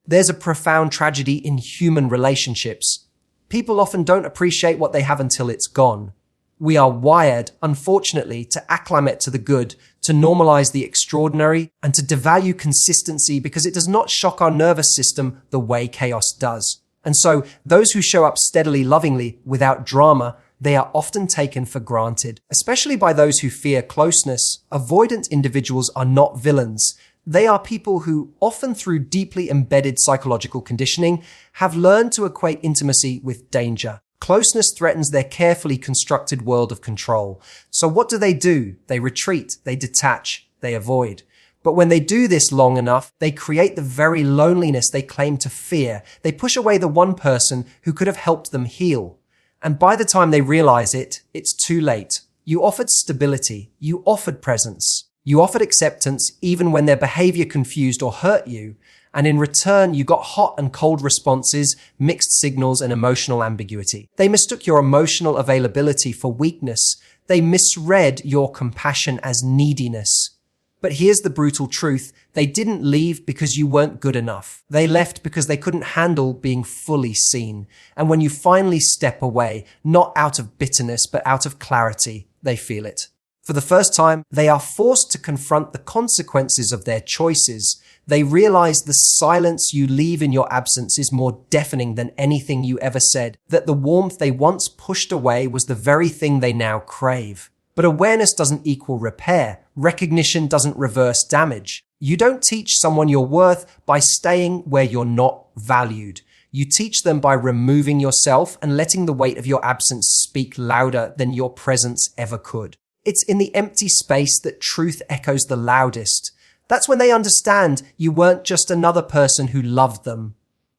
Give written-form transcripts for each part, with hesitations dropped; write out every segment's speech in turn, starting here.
There's a profound tragedy in human relationships. People often don't appreciate what they have until it's gone. We are wired, unfortunately, to acclimate to the good, to normalize the extraordinary, and to devalue consistency because it does not shock our nervous system the way chaos does. And so, those who show up steadily, lovingly, without drama, they are often taken for granted. Especially by those who fear closeness, avoidant individuals are not villains. They are people who, often through deeply embedded psychological conditioning, have learned to equate intimacy with danger. Closeness threatens their carefully constructed world of control. So what do? They retreat, they detach, they avoid. But when they do this long enough, they create the very loneliness they claim to fear. They push away the one person who could have helped them heal. And by the time they realize it, it's too late. You offered stability. You offered presence. You offered acceptance even when their behavior confused or hurt you. And in return, you got hot and cold responses, mixed signals, and emotional ambiguity. They mistook your emotional availability for weakness. They misread your compassion as neediness. But here's the brutal truth. They didn't leave because you weren't good enough. They left because they couldn't handle being fully seen. And when you finally step away, not out of bitterness, but out of clarity, they feel it. For the first time, they are forced to confront the consequences of their choices. They realize the silence you leave in your absence is more deafening than anything you ever said, that the warmth they once pushed away was the very thing they now crave. But awareness doesn't equal repair. Recognition doesn't reverse damage. You don't teach someone your worth by staying where you're not valued. You teach them by removing yourself and letting the weight of your absence speak louder than your presence ever could. It's in the empty space that truth echoes the loudest. That's when they understand you weren't just another person who loved them.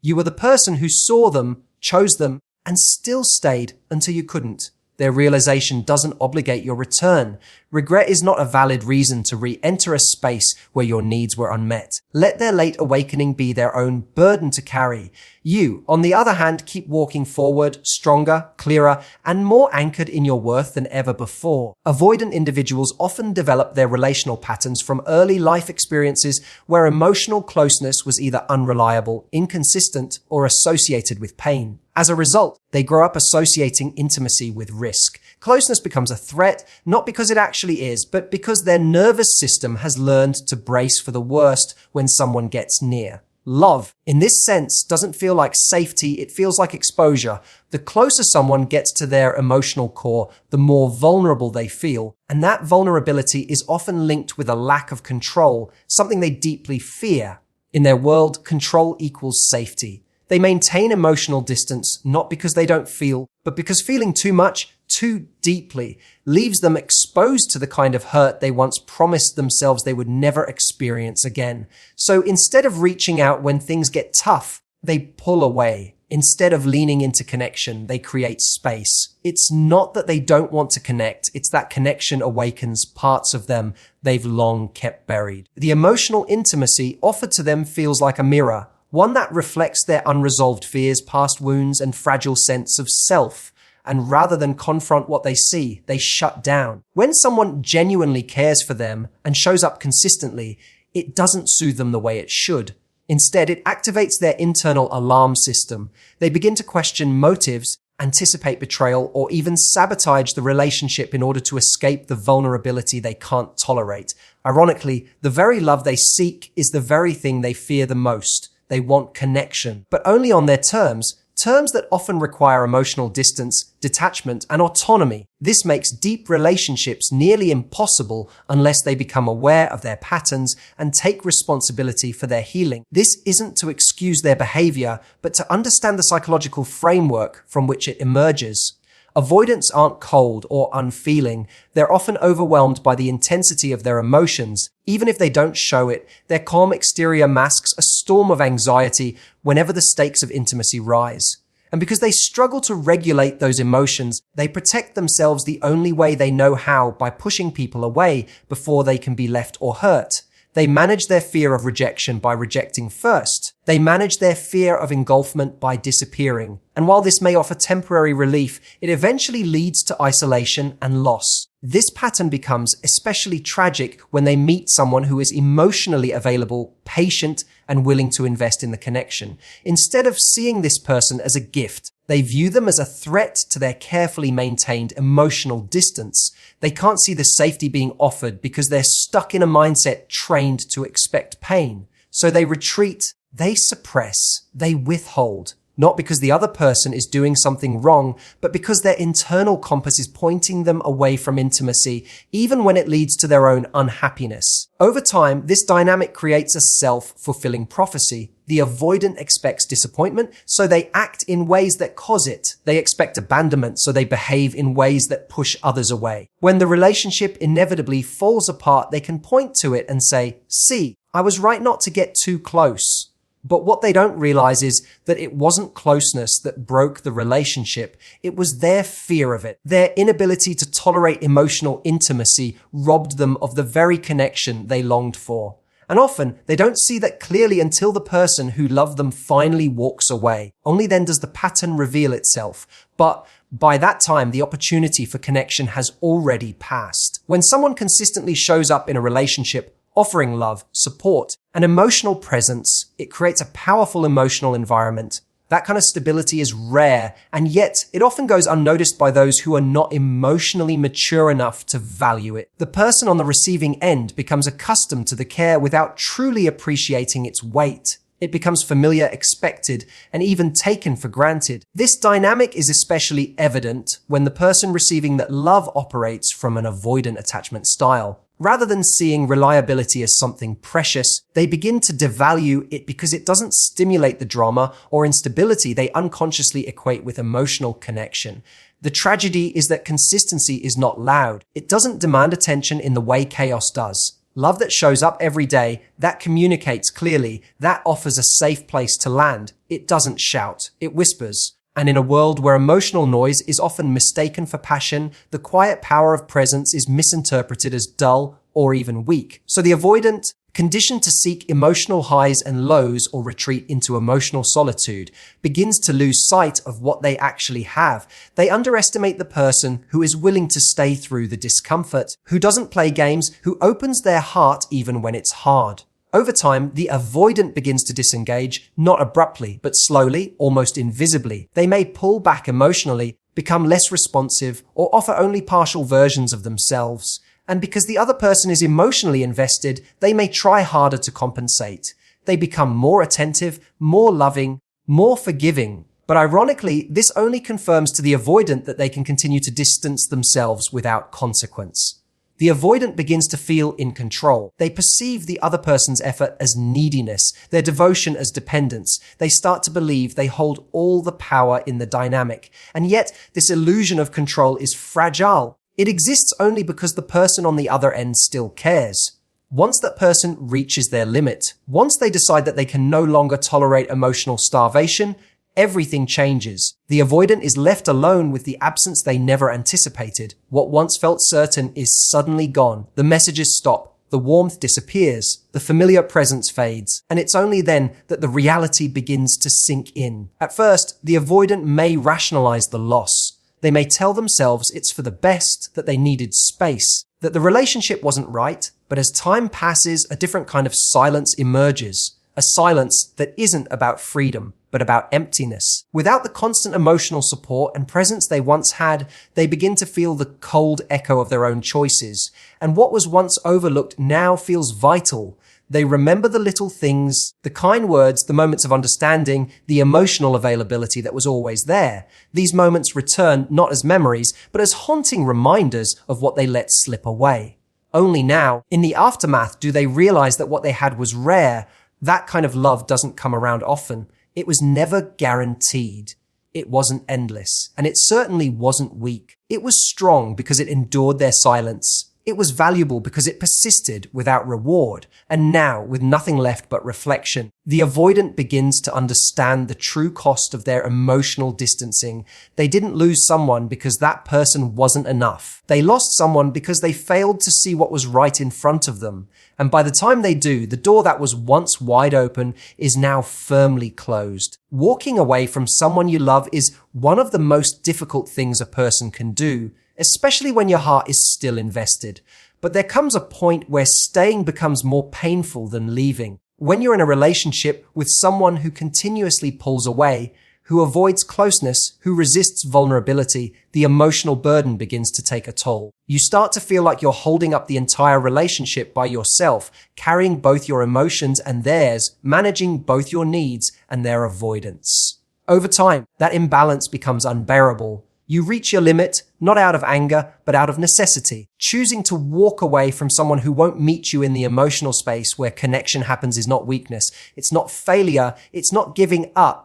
You were the person who saw them, chose them, and still stayed until you couldn't. Their realization doesn't obligate your return. Regret is not a valid reason to re-enter a space where your needs were unmet. Let their late awakening be their own burden to carry. You, on the other hand, keep walking forward, stronger, clearer, and more anchored in your worth than ever before. Avoidant individuals often develop their relational patterns from early life experiences where emotional closeness was either unreliable, inconsistent, or associated with pain. As a result, they grow up associating intimacy with risk. Closeness becomes a threat, not because it actually is, but because their nervous system has learned to brace for the worst when someone gets near. Love, in this sense, doesn't feel like safety, it feels like exposure. The closer someone gets to their emotional core, the more vulnerable they feel. And that vulnerability is often linked with a lack of control, something they deeply fear. In their world, control equals safety. They maintain emotional distance, not because they don't feel, but because feeling too much, too deeply, leaves them exposed to the kind of hurt they once promised themselves they would never experience again. So instead of reaching out when things get tough, they pull away. Instead of leaning into connection, they create space. It's not that they don't want to connect, it's that connection awakens parts of them they've long kept buried. The emotional intimacy offered to them feels like a mirror, one that reflects their unresolved fears, past wounds, and fragile sense of self. And rather than confront what they see, they shut down. When someone genuinely cares for them and shows up consistently, it doesn't soothe them the way it should. Instead, it activates their internal alarm system. They begin to question motives, anticipate betrayal, or even sabotage the relationship in order to escape the vulnerability they can't tolerate. Ironically, the very love they seek is the very thing they fear the most. They want connection, but only on their terms that often require emotional distance, detachment, and autonomy. This makes deep relationships nearly impossible unless they become aware of their patterns and take responsibility for their healing. This isn't to excuse their behavior, but to understand the psychological framework from which it emerges. Avoidants aren't cold or unfeeling. They're often overwhelmed by the intensity of their emotions. Even if they don't show it, their calm exterior masks a storm of anxiety whenever the stakes of intimacy rise. And because they struggle to regulate those emotions, they protect themselves the only way they know how, by pushing people away before they can be left or hurt. They manage their fear of rejection by rejecting first. They manage their fear of engulfment by disappearing. And while this may offer temporary relief, it eventually leads to isolation and loss. This pattern becomes especially tragic when they meet someone who is emotionally available, patient, and willing to invest in the connection. Instead of seeing this person as a gift, they view them as a threat to their carefully maintained emotional distance. They can't see the safety being offered because they're stuck in a mindset trained to expect pain. So they retreat, they suppress, they withhold. Not because the other person is doing something wrong, but because their internal compass is pointing them away from intimacy, even when it leads to their own unhappiness. Over time, this dynamic creates a self-fulfilling prophecy. The avoidant expects disappointment, so they act in ways that cause it. They expect abandonment, so they behave in ways that push others away. When the relationship inevitably falls apart, they can point to it and say, "See, I was right not to get too close." But what they don't realize is that it wasn't closeness that broke the relationship. It was their fear of it. Their inability to tolerate emotional intimacy robbed them of the very connection they longed for. And often, they don't see that clearly until the person who loved them finally walks away. Only then does the pattern reveal itself. But by that time, the opportunity for connection has already passed. When someone consistently shows up in a relationship, offering love, support, and emotional presence, it creates a powerful emotional environment. That kind of stability is rare, and yet it often goes unnoticed by those who are not emotionally mature enough to value it. The person on the receiving end becomes accustomed to the care without truly appreciating its weight. It becomes familiar, expected, and even taken for granted. This dynamic is especially evident when the person receiving that love operates from an avoidant attachment style. Rather than seeing reliability as something precious, they begin to devalue it because it doesn't stimulate the drama or instability they unconsciously equate with emotional connection. The tragedy is that consistency is not loud. It doesn't demand attention in the way chaos does. Love that shows up every day, that communicates clearly, that offers a safe place to land. It doesn't shout, it whispers. And in a world where emotional noise is often mistaken for passion, the quiet power of presence is misinterpreted as dull or even weak. So the avoidant, conditioned to seek emotional highs and lows or retreat into emotional solitude, begins to lose sight of what they actually have. They underestimate the person who is willing to stay through the discomfort, who doesn't play games, who opens their heart even when it's hard. Over time, the avoidant begins to disengage, not abruptly, but slowly, almost invisibly. They may pull back emotionally, become less responsive, or offer only partial versions of themselves. And because the other person is emotionally invested, they may try harder to compensate. They become more attentive, more loving, more forgiving. But ironically, this only confirms to the avoidant that they can continue to distance themselves without consequence. The avoidant begins to feel in control. They perceive the other person's effort as neediness, their devotion as dependence. They start to believe they hold all the power in the dynamic. And yet, this illusion of control is fragile. It exists only because the person on the other end still cares. Once that person reaches their limit, once they decide that they can no longer tolerate emotional starvation, everything changes. The avoidant is left alone with the absence they never anticipated. What once felt certain is suddenly gone. The messages stop. The warmth disappears. The familiar presence fades. And it's only then that the reality begins to sink in. At first, the avoidant may rationalize the loss. They may tell themselves it's for the best, that they needed space, that the relationship wasn't right. But as time passes, a different kind of silence emerges. A silence that isn't about freedom, but about emptiness. Without the constant emotional support and presence they once had, they begin to feel the cold echo of their own choices. And what was once overlooked now feels vital. They remember the little things, the kind words, the moments of understanding, the emotional availability that was always there. These moments return not as memories, but as haunting reminders of what they let slip away. Only now, in the aftermath, do they realize that what they had was rare. That kind of love doesn't come around often. It was never guaranteed. It wasn't endless. And it certainly wasn't weak. It was strong because it endured their silence. It was valuable because it persisted without reward. And now, with nothing left but reflection, the avoidant begins to understand the true cost of their emotional distancing. They didn't lose someone because that person wasn't enough. They lost someone because they failed to see what was right in front of them. And by the time they do, the door that was once wide open is now firmly closed. Walking away from someone you love is one of the most difficult things a person can do, especially when your heart is still invested. But there comes a point where staying becomes more painful than leaving. When you're in a relationship with someone who continuously pulls away, who avoids closeness, who resists vulnerability, the emotional burden begins to take a toll. You start to feel like you're holding up the entire relationship by yourself, carrying both your emotions and theirs, managing both your needs and their avoidance. Over time, that imbalance becomes unbearable. You reach your limit, not out of anger, but out of necessity. Choosing to walk away from someone who won't meet you in the emotional space where connection happens is not weakness. It's not failure. It's not giving up.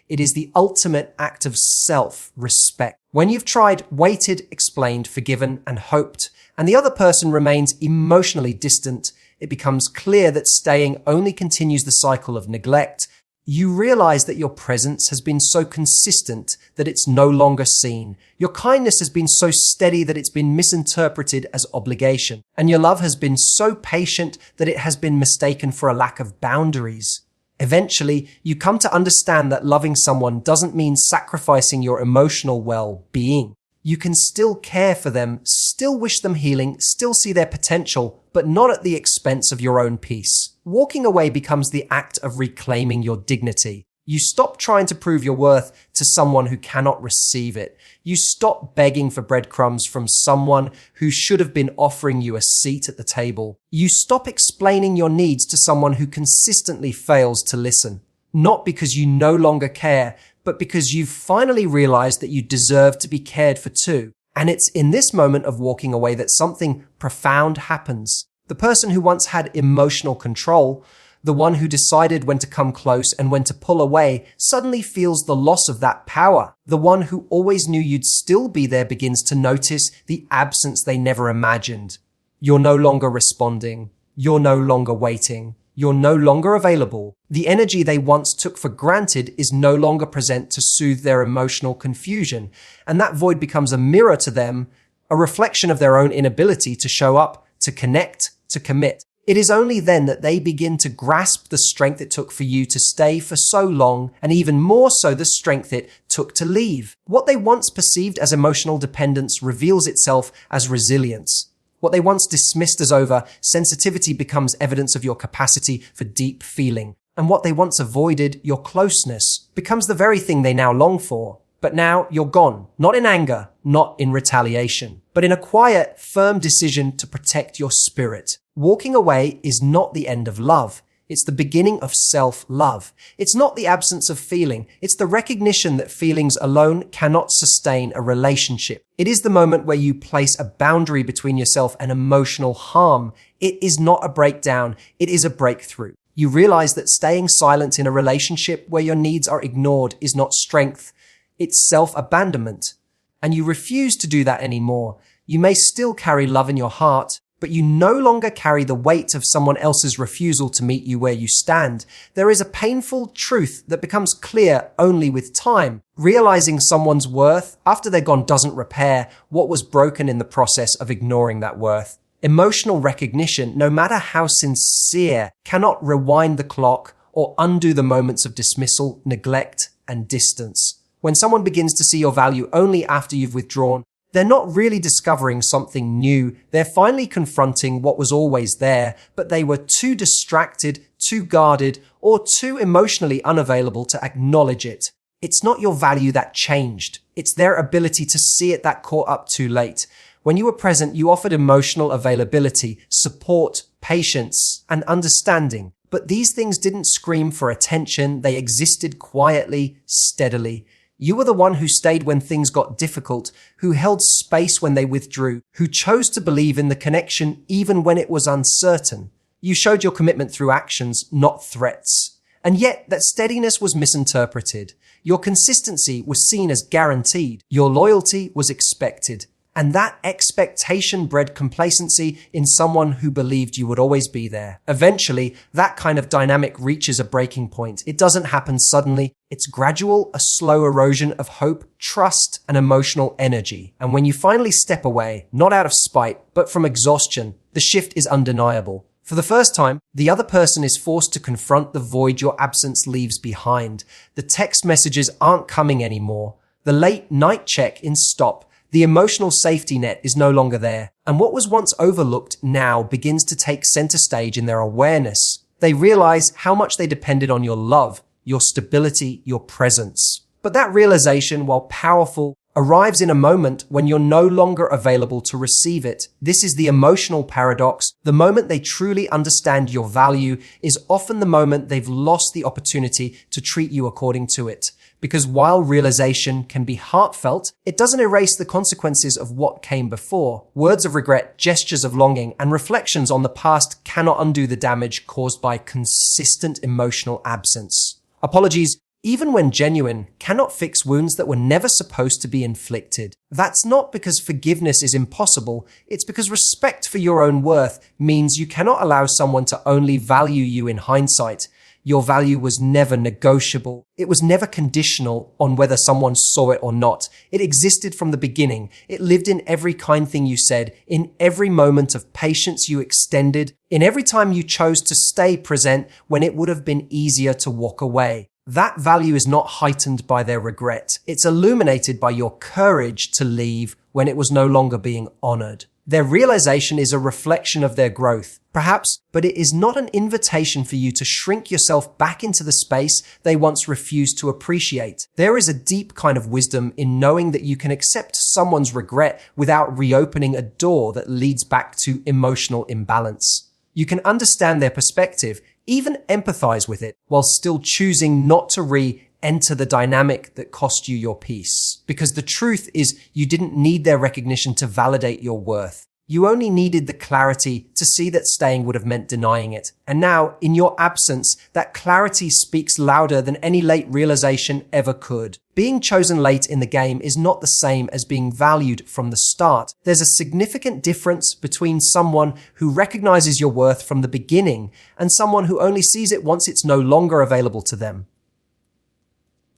It is the ultimate act of self-respect. When you've tried, waited, explained, forgiven, and hoped, and the other person remains emotionally distant, it becomes clear that staying only continues the cycle of neglect. You realize that your presence has been so consistent that it's no longer seen. Your kindness has been so steady that it's been misinterpreted as obligation. And your love has been so patient that it has been mistaken for a lack of boundaries. Eventually, you come to understand that loving someone doesn't mean sacrificing your emotional well-being. You can still care for them, still wish them healing, still see their potential, but not at the expense of your own peace. Walking away becomes the act of reclaiming your dignity. You stop trying to prove your worth to someone who cannot receive it. You stop begging for breadcrumbs from someone who should have been offering you a seat at the table. You stop explaining your needs to someone who consistently fails to listen. Not because you no longer care, but because you've finally realized that you deserve to be cared for too. And it's in this moment of walking away that something profound happens. The person who once had emotional control, the one who decided when to come close and when to pull away, suddenly feels the loss of that power. The one who always knew you'd still be there begins to notice the absence they never imagined. You're no longer responding. You're no longer waiting. You're no longer available. The energy they once took for granted is no longer present to soothe their emotional confusion. And that void becomes a mirror to them, a reflection of their own inability to show up, to connect, to commit. It is only then that they begin to grasp the strength it took for you to stay for so long, and even more so the strength it took to leave. What they once perceived as emotional dependence reveals itself as resilience. What they once dismissed as over-sensitivity becomes evidence of your capacity for deep feeling. And what they once avoided, your closeness, becomes the very thing they now long for. But now you're gone, not in anger, not in retaliation, but in a quiet, firm decision to protect your spirit. Walking away is not the end of love. It's the beginning of self-love. It's not the absence of feeling. It's the recognition that feelings alone cannot sustain a relationship. It is the moment where you place a boundary between yourself and emotional harm. It is not a breakdown. It is a breakthrough. You realize that staying silent in a relationship where your needs are ignored is not strength. It's self-abandonment. And you refuse to do that anymore. You may still carry love in your heart, but you no longer carry the weight of someone else's refusal to meet you where you stand. There is a painful truth that becomes clear only with time. Realizing someone's worth after they're gone doesn't repair what was broken in the process of ignoring that worth. Emotional recognition, no matter how sincere, cannot rewind the clock or undo the moments of dismissal, neglect, and distance. When someone begins to see your value only after you've withdrawn, they're not really discovering something new. They're finally confronting what was always there, but they were too distracted, too guarded, or too emotionally unavailable to acknowledge it. It's not your value that changed. It's their ability to see it that caught up too late. When you were present, you offered emotional availability, support, patience, and understanding. But these things didn't scream for attention. They existed quietly, steadily. You were the one who stayed when things got difficult, who held space when they withdrew, who chose to believe in the connection even when it was uncertain. You showed your commitment through actions, not threats. And yet that steadiness was misinterpreted. Your consistency was seen as guaranteed. Your loyalty was expected. And that expectation bred complacency in someone who believed you would always be there. Eventually, that kind of dynamic reaches a breaking point. It doesn't happen suddenly. It's gradual, a slow erosion of hope, trust, and emotional energy. And when you finally step away, not out of spite, but from exhaustion, the shift is undeniable. For the first time, the other person is forced to confront the void your absence leaves behind. The text messages aren't coming anymore. The late night check-ins stop. The emotional safety net is no longer there, and what was once overlooked now begins to take center stage in their awareness. They realize how much they depended on your love, your stability, your presence. But that realization, while powerful, arrives in a moment when you're no longer available to receive it. This is the emotional paradox. The moment they truly understand your value is often the moment they've lost the opportunity to treat you according to it. Because while realization can be heartfelt, it doesn't erase the consequences of what came before. Words of regret, gestures of longing, and reflections on the past cannot undo the damage caused by consistent emotional absence. Apologies, even when genuine, cannot fix wounds that were never supposed to be inflicted. That's not because forgiveness is impossible, it's because respect for your own worth means you cannot allow someone to only value you in hindsight. Your value was never negotiable. It was never conditional on whether someone saw it or not. It existed from the beginning. It lived in every kind thing you said, in every moment of patience you extended, in every time you chose to stay present when it would have been easier to walk away. That value is not heightened by their regret. It's illuminated by your courage to leave when it was no longer being honored. Their realization is a reflection of their growth, perhaps, but it is not an invitation for you to shrink yourself back into the space they once refused to appreciate. There is a deep kind of wisdom in knowing that you can accept someone's regret without reopening a door that leads back to emotional imbalance. You can understand their perspective, even empathize with it, while still choosing not to re-enter the dynamic that cost you your peace. Because the truth is, you didn't need their recognition to validate your worth. You only needed the clarity to see that staying would have meant denying it. And now, in your absence, that clarity speaks louder than any late realization ever could. Being chosen late in the game is not the same as being valued from the start. There's a significant difference between someone who recognizes your worth from the beginning and someone who only sees it once it's no longer available to them.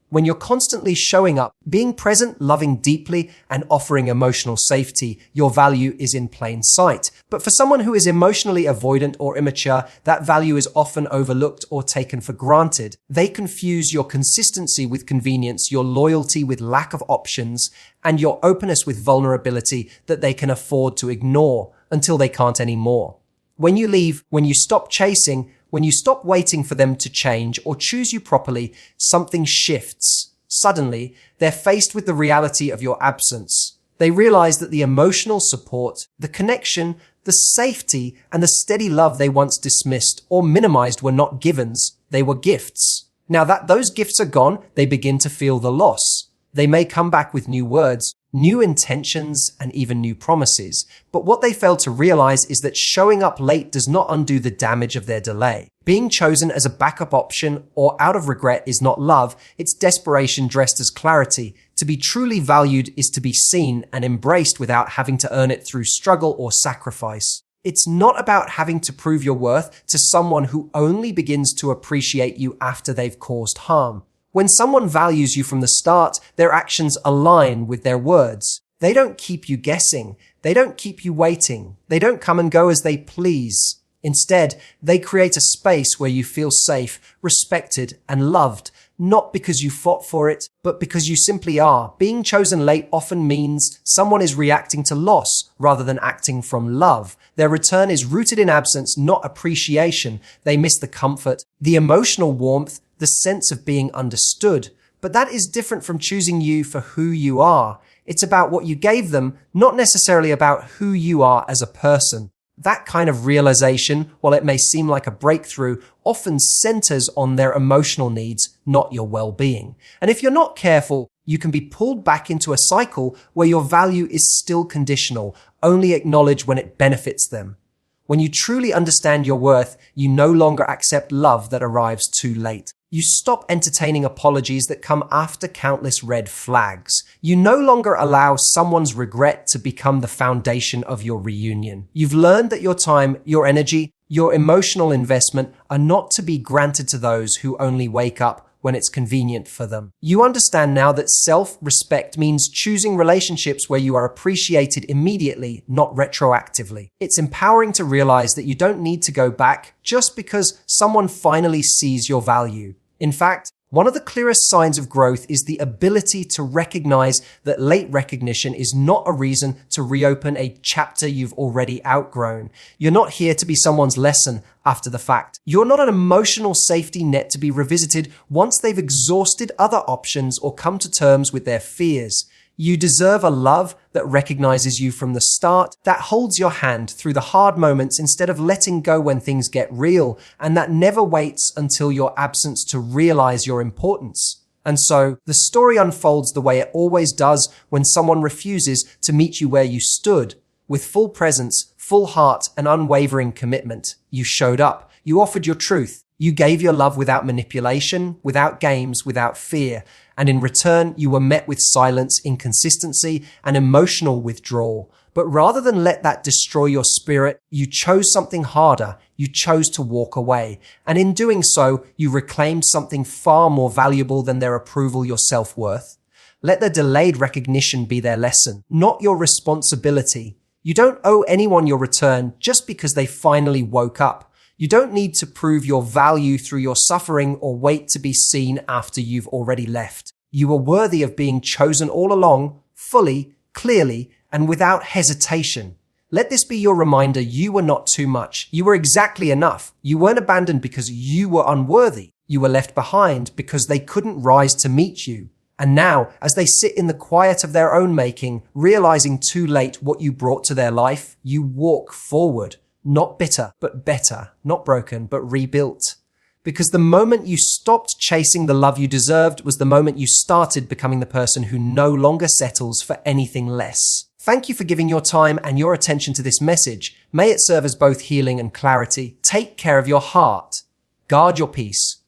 When you're constantly showing up, being present, loving deeply, and offering emotional safety, your value is in plain sight. But for someone who is emotionally avoidant or immature, that value is often overlooked or taken for granted. They confuse your consistency with convenience, your loyalty with lack of options, and your openness with vulnerability that they can afford to ignore until they can't anymore. When you leave, when you stop chasing, when you stop waiting for them to change or choose you properly, something shifts. Suddenly, they're faced with the reality of your absence. They realize that the emotional support, the connection, the safety, and the steady love they once dismissed or minimized were not givens, they were gifts. Now that those gifts are gone, they begin to feel the loss. They may come back with new words, new intentions, and even new promises. But what they fail to realize is that showing up late does not undo the damage of their delay. Being chosen as a backup option or out of regret is not love, it's desperation dressed as clarity. To be truly valued is to be seen and embraced without having to earn it through struggle or sacrifice. It's not about having to prove your worth to someone who only begins to appreciate you after they've caused harm. When someone values you from the start, their actions align with their words. They don't keep you guessing. They don't keep you waiting. They don't come and go as they please. Instead, they create a space where you feel safe, respected, and loved, not because you fought for it, but because you simply are. Being chosen late often means someone is reacting to loss rather than acting from love. Their return is rooted in absence, not appreciation. They miss the comfort, the emotional warmth, the sense of being understood. But that is different from choosing you for who you are. It's about what you gave them, not necessarily about who you are as a person. That kind of realization, while it may seem like a breakthrough, often centers on their emotional needs, not your well-being. And if you're not careful, you can be pulled back into a cycle where your value is still conditional, only acknowledged when it benefits them. When you truly understand your worth, you no longer accept love that arrives too late. You stop entertaining apologies that come after countless red flags. You no longer allow someone's regret to become the foundation of your reunion. You've learned that your time, your energy, your emotional investment are not to be granted to those who only wake up when it's convenient for them. You understand now that self-respect means choosing relationships where you are appreciated immediately, not retroactively. It's empowering to realize that you don't need to go back just because someone finally sees your value. In fact, One of the clearest signs of growth is the ability to recognize that late recognition is not a reason to reopen a chapter you've already outgrown. You're not here to be someone's lesson after the fact. You're not an emotional safety net to be revisited once they've exhausted other options or come to terms with their fears. You deserve a love that recognizes you from the start, that holds your hand through the hard moments instead of letting go when things get real, and that never waits until your absence to realize your importance. And so, the story unfolds the way it always does when someone refuses to meet you where you stood. With full presence, full heart, and unwavering commitment, you showed up. You offered your truth. You gave your love without manipulation, without games, without fear. And in return, you were met with silence, inconsistency, and emotional withdrawal. But rather than let that destroy your spirit, you chose something harder. You chose to walk away. And in doing so, you reclaimed something far more valuable than their approval, your self-worth. Let the delayed recognition be their lesson, not your responsibility. You don't owe anyone your return just because they finally woke up. You don't need to prove your value through your suffering or wait to be seen after you've already left. You are worthy of being chosen all along, fully, clearly, and without hesitation. Let this be your reminder you were not too much. You were exactly enough. You weren't abandoned because you were unworthy. You were left behind because they couldn't rise to meet you. And now, as they sit in the quiet of their own making, realizing too late what you brought to their life, you walk forward. Not bitter, but better. Not broken, but rebuilt. Because the moment you stopped chasing the love you deserved was the moment you started becoming the person who no longer settles for anything less. Thank you for giving your time and your attention to this message. May it serve as both healing and clarity. Take care of your heart. Guard your peace.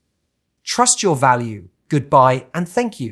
Trust your value. Goodbye and thank you.